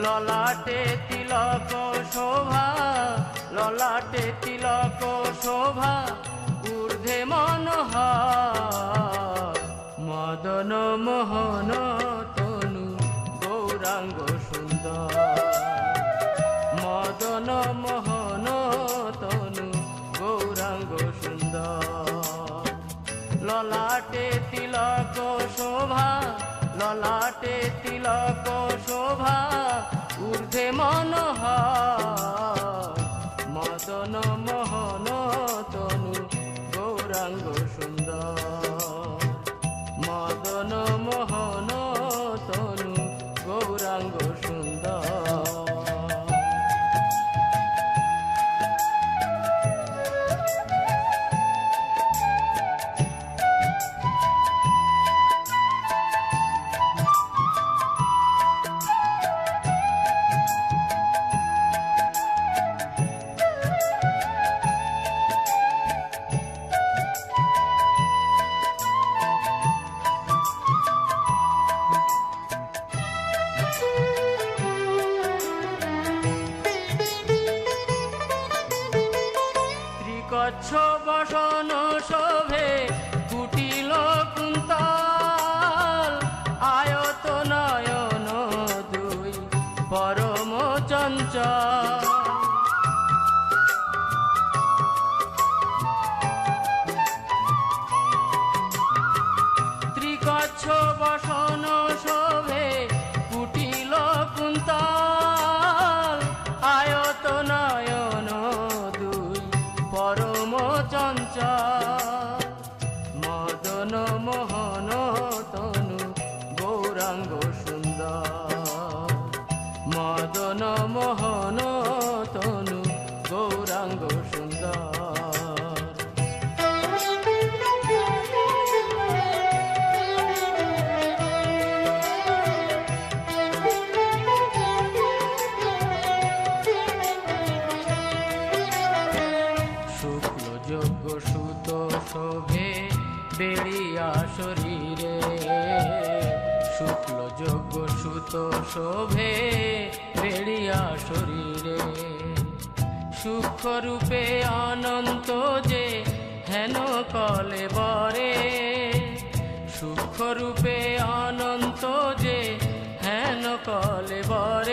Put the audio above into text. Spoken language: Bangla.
ললাটে তিলক শোভা, ললাটে তিলক শোভা, ঊর্ধ্বে মনোহর। মদন মোহন তনু গৌরাঙ্গ সুন্দর, মদন মোহন তনু গৌরাঙ্গ সুন্দর। ললাটে তিলক শোভা, ললাটে তিলক শোভা, ঊর্ধ্বে মনোহর। মদন মোহন তনু গৌরাঙ্গ সুন্দর, মদন মোহন তনু গৌরাঙ্গ সুন্দর। কচ্ছ বসন শোভে কুটিল কুন্তল, আয়ত নয়ন দুই পরম চঞ্চল। ত্রিকচ্ছ বসন শোভে কুটিল কুন্তল, আয়ত নয়ন পরম চঞ্চল। মদন মোহন তনু গৌরাঙ্গ সুন্দর, মদন মোহন তনু গৌরাঙ্গ সুন্দর। যোগ্য সুত শোভে বেড়িয়া শরীরে, শুক্ল যোগ্য সুত শোভে বেড়িয়া শরীরে। সূক্ষ্ম রূপে অনন্ত যে হেন কলে বরে, সূক্ষ্ম রূপে অনন্ত যে হেন কলে বরে।